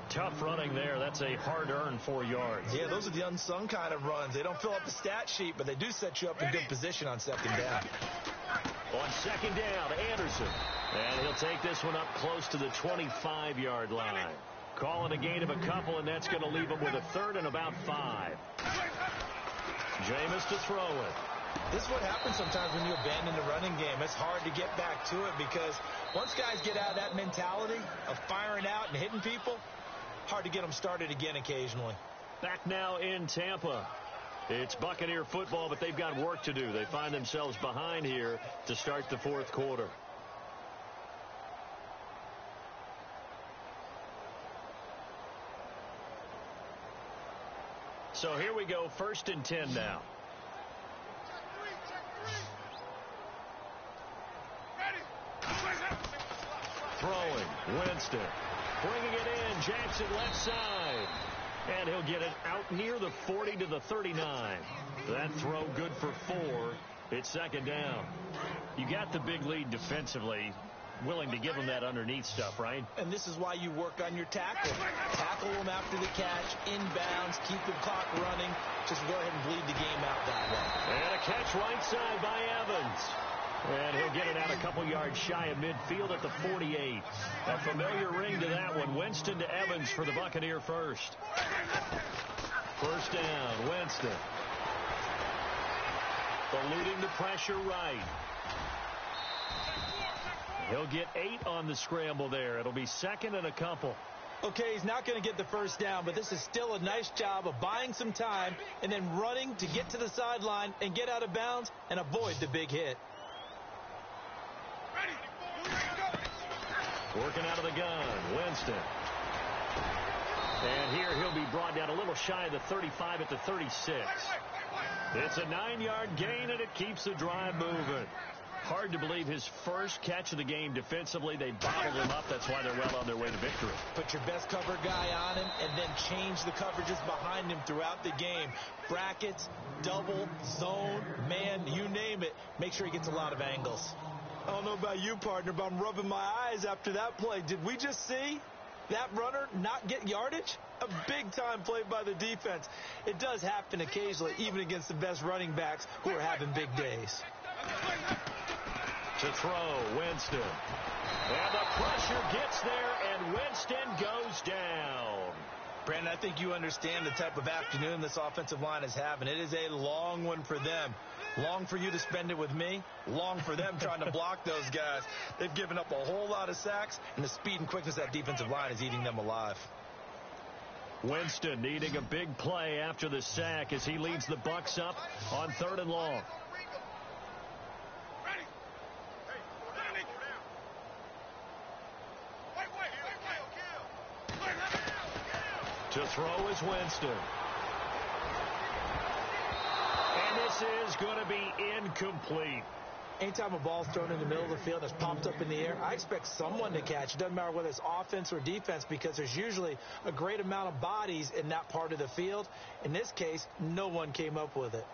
Tough running there. That's a hard-earned 4 yards. Yeah, those are the unsung kind of runs. They don't fill up the stat sheet, but they do set you up in good position on second down. On second down, Anderson. And he'll take this one up close to the 25-yard line. Calling a gain of a couple, and that's going to leave him with a 3rd and about 5. Jameis to throw it. This is what happens sometimes when you abandon the running game. It's hard to get back to it because once guys get out of that mentality of firing out and hitting people, hard to get them started again occasionally. Back now in Tampa. It's Buccaneer football, but they've got work to do. They find themselves behind here to start the 4th quarter. So here we go, 1st and 10 now. Throwing, Winston. Bringing it in, Jackson left side. And he'll get it out near the 40 to the 39. That throw good for 4. It's second down. You got the big lead defensively. Willing to give them that underneath stuff, right? And this is why you work on your tackle. Tackle them after the catch, inbounds, keep the clock running. Just go ahead and bleed the game out that way. And a catch right side by Evans. And he'll get it out a couple yards shy of midfield at the 48. A familiar ring to that one. Winston to Evans for the Buccaneer first. First down, Winston. Eluding the pressure right. He'll get 8 on the scramble there. It'll be second and a couple. Okay, he's not going to get the first down, but this is still a nice job of buying some time and then running to get to the sideline and get out of bounds and avoid the big hit. Working out of the gun, Winston. And here he'll be brought down a little shy of the 35 at the 36. It's a 9-yard gain, and it keeps the drive moving. Hard to believe his first catch of the game defensively. They bottled him up. That's why they're well on their way to victory. Put your best cover guy on him and then change the coverages behind him throughout the game. Brackets, double, zone, man, you name it. Make sure he gets a lot of angles. I don't know about you, partner, but I'm rubbing my eyes after that play. Did we just see that runner not get yardage? A big-time play by the defense. It does happen occasionally, even against the best running backs who are having big days. To throw, Winston. And the pressure gets there, and Winston goes down. Brandon, I think you understand the type of afternoon this offensive line is having. It is a long one for them. Long for you to spend it with me. Long for them trying to block those guys. They've given up a whole lot of sacks, and the speed and quickness of that defensive line is eating them alive. Winston needing a big play after the sack as he leads the Bucs up on 3rd and long. To throw is Winston. And this is going to be incomplete. Anytime a ball's thrown in the middle of the field and it's popped up in the air, I expect someone to catch. It doesn't matter whether it's offense or defense because there's usually a great amount of bodies in that part of the field. In this case, no one came up with it.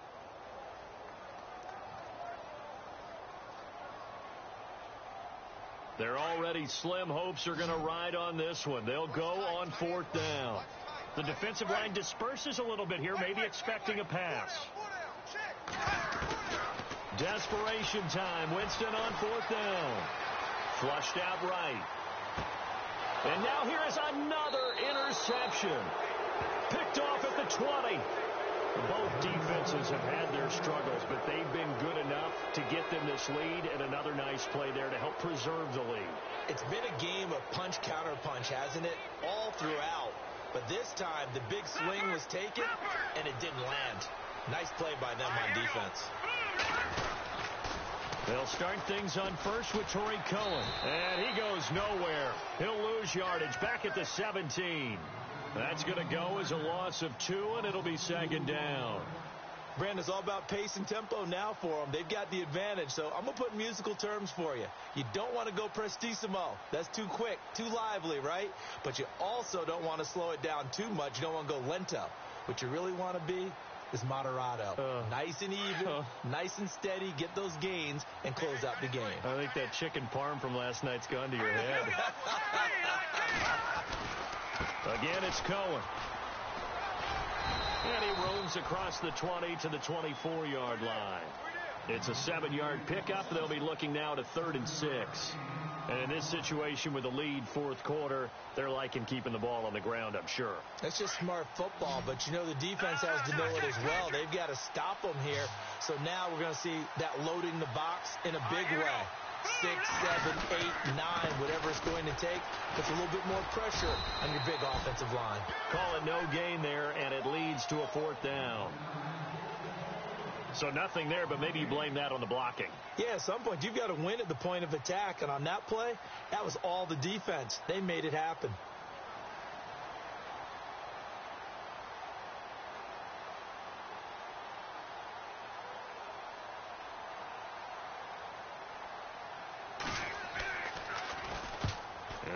Their already slim hopes are going to ride on this one. They'll go on 4th down. The defensive line disperses a little bit here, maybe expecting a pass. Desperation time. Winston on 4th down. Flushed out right. And now here is another interception. Picked off at the 20. Both defenses have had their struggles, but they've been good enough to get them this lead, and another nice play there to help preserve the lead. It's been a game of punch-counter-punch, hasn't it? All throughout. But this time, the big swing was taken, and it didn't land. Nice play by them on defense. They'll start things on first with Torrey Cohen. And he goes nowhere. He'll lose yardage back at the 17. That's going to go as a loss of 2, and it'll be second down. Brandon, it's all about pace and tempo now for them. They've got the advantage, so I'm going to put musical terms for you. You don't want to go prestissimo. That's too quick, too lively, right? But you also don't want to slow it down too much. You don't want to go lento. What you really want to be is moderato. Nice and even, nice and steady, get those gains, and close out the game. I think that chicken parm from last night's gone to your head. Again, it's Cohen. And he roams across the 20 to the 24-yard line. It's a 7-yard pickup. They'll be looking now to 3rd and 6. And in this situation with a lead 4th quarter, they're liking keeping the ball on the ground, I'm sure. That's just smart football, but you know the defense has to know it as well. They've got to stop them here. So now we're going to see that loading the box in a big way. 6, 7, 8, 9, whatever it's going to take, puts a little bit more pressure on your big offensive line. Call it no gain there, and it leads to a 4th down. So nothing there, but maybe you blame that on the blocking. Yeah, at some point, you've got to win at the point of attack, and on that play, that was all the defense. They made it happen.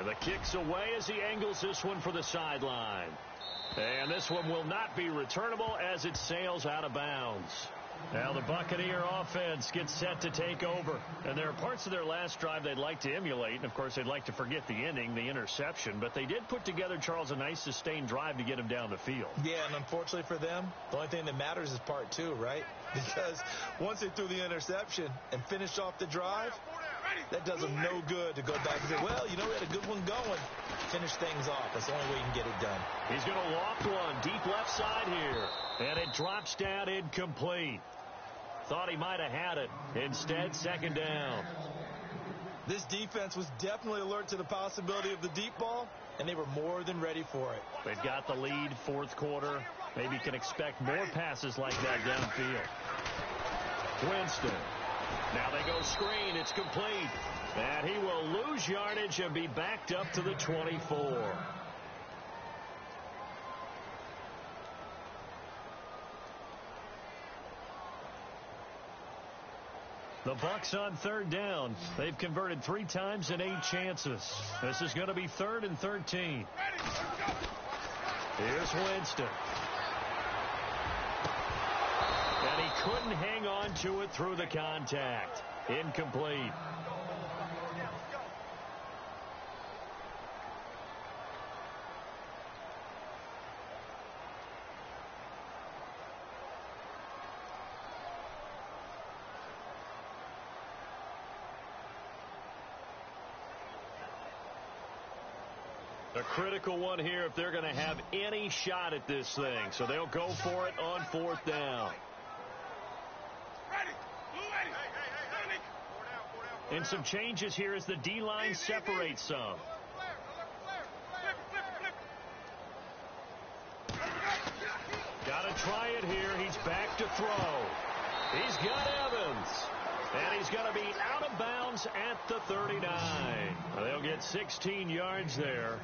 The kick's away as he angles this one for the sideline. And this one will not be returnable as it sails out of bounds. Now the Buccaneer offense gets set to take over. And there are parts of their last drive they'd like to emulate. And, of course, they'd like to forget the inning, the interception. But they did put together, Charles, a nice sustained drive to get him down the field. Yeah, and unfortunately for them, the only thing that matters is part two, right? Because once they threw the interception and finished off the drive, that does them no good to go back and say, well, you know, we had a good one going. Finish things off. That's the only way you can get it done. He's going to loft one deep left side here. And it drops down incomplete. Thought he might have had it. Instead, second down. This defense was definitely alert to the possibility of the deep ball, and they were more than ready for it. They've got the lead, fourth quarter. Maybe can expect more passes like that downfield. Winston. Now they go screen. It's complete. And he will lose yardage and be backed up to the 24. The Bucs on third down. They've converted 3 times in 8 chances. This is going to be 3rd and 13. Here's Winston. And he couldn't hang on to it through the contact. Incomplete. A critical one here if they're going to have any shot at this thing. So they'll go for it on 4th down. And some changes here as the D-line separates some. Got to try it here. He's back to throw. He's got Evans. And he's going to be out of bounds at the 39. They'll get 16 yards there.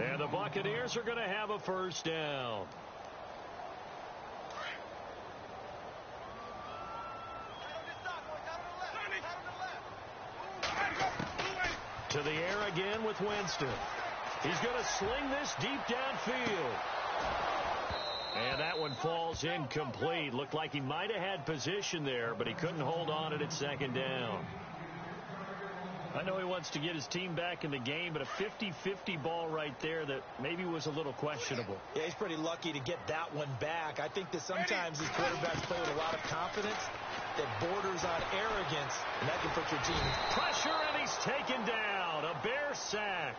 And the Buccaneers are going to have a first down. To the air again with Winston. He's going to sling this deep downfield. And that one falls incomplete. Looked like he might have had position there, but he couldn't hold on it at second down. I know he wants to get his team back in the game, but a 50-50 ball right there that maybe was a little questionable. Yeah, he's pretty lucky to get that one back. I think that sometimes these quarterbacks play with a lot of confidence that borders on arrogance, and that can put your team. Pressure, and he's taken down. A Bear sack.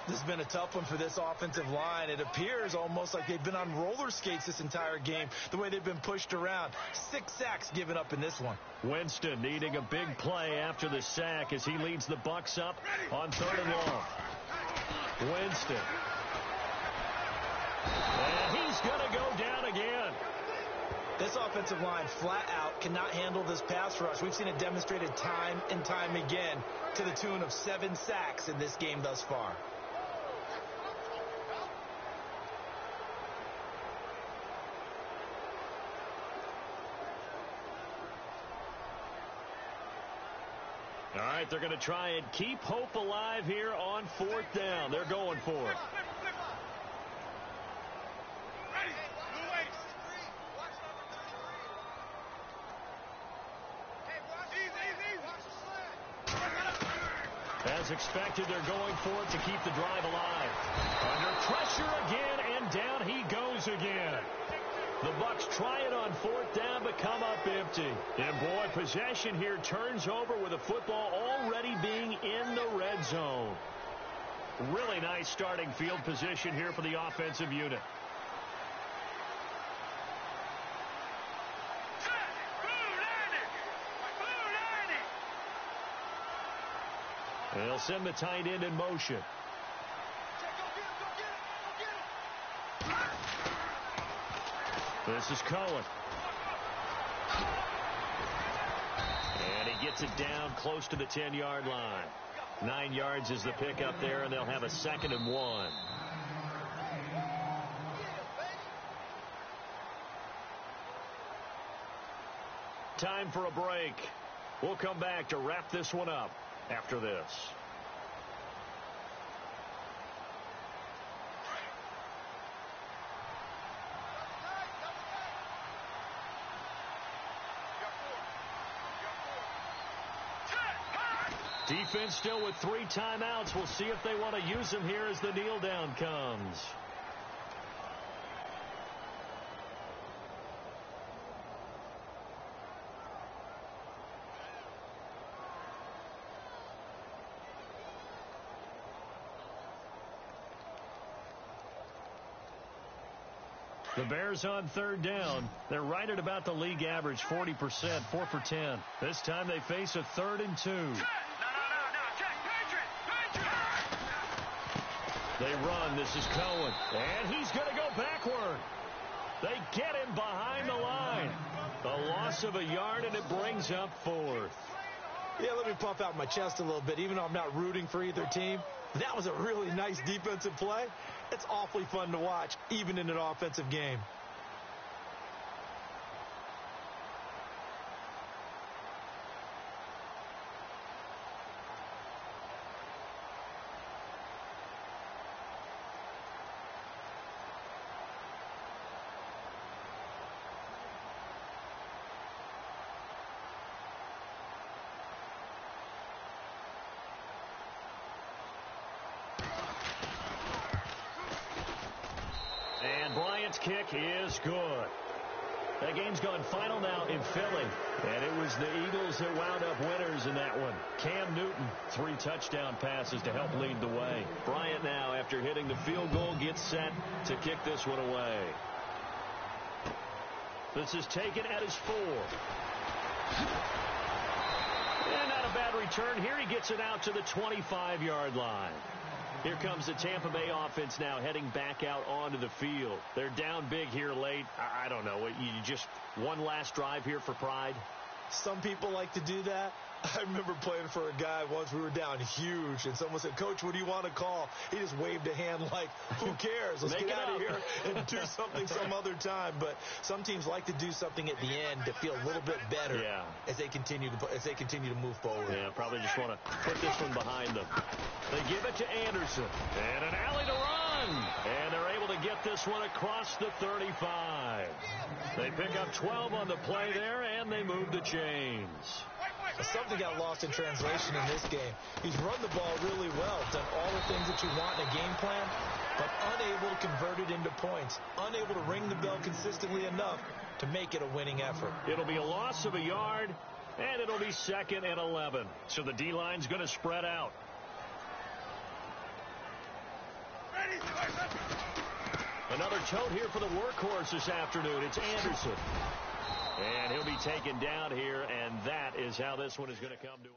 This has been a tough one for this offensive line. It appears almost like they've been on roller skates this entire game, the way they've been pushed around. 6 sacks given up in this one. Winston needing a big play after the sack as he leads the Bucs up on 3rd and long. Winston. And he's going to go down again. This offensive line flat out cannot handle this pass rush. We've seen it demonstrated time and time again to the tune of 7 sacks in this game thus far. All right, they're going to try and keep hope alive here on 4th down. They're going for it. As expected, they're going for it to keep the drive alive. Under pressure again, and down he goes again. The Bucs try it on 4th down, but come up empty. And boy, possession here turns over with the football already being in the red zone. Really nice starting field position here for the offensive unit. They'll send the tight end in motion. This is Cohen. And he gets it down close to the 10-yard line. 9 yards is the pickup there, and they'll have a 2nd and 1. Time for a break. We'll come back to wrap this one up after this. Defense still with 3 timeouts. We'll see if they want to use them here as the kneel down comes. The Bears on 3rd down. They're right at about the league average, 40%, 4 for 10. This time they face a 3rd and 2. They run. This is Cohen. And he's going to go backward. They get him behind the line. A loss of a yard, and it brings up 4th. Yeah, let me puff out my chest a little bit. Even though I'm not rooting for either team, that was a really nice defensive play. It's awfully fun to watch, even in an offensive game. And Bryant's kick is good. That game's gone final now in Philly. And it was the Eagles that wound up winners in that one. Cam Newton, 3 touchdown passes to help lead the way. Bryant now, after hitting the field goal, gets set to kick this one away. This is taken at his 4. And not a bad return here. He gets it out to the 25-yard line. Here comes the Tampa Bay offense now heading back out onto the field. They're down big here late. I don't know. You just one last drive here for pride? Some people like to do that. I remember playing for a guy once. We were down huge, and someone said, "Coach, what do you want to call?" He just waved a hand like, "Who cares? Let's get out of here and do something some other time." But some teams like to do something at the end to feel a little bit better as they continue to move forward. Yeah, probably just want to put this one behind them. They give it to Anderson, and an alley to run, and they're able to get this one across the 35. They pick up 12 on the play there, and they move the chains. Something got lost in translation in this game. He's run the ball really well, done all the things that you want in a game plan, but unable to convert it into points, unable to ring the bell consistently enough to make it a winning effort. It'll be a loss of a yard, and it'll be 2nd and 11. So the D-line's going to spread out. Another tote here for the workhorse this afternoon. It's Anderson. And he'll be taken down here, and that is how this one is going to come to.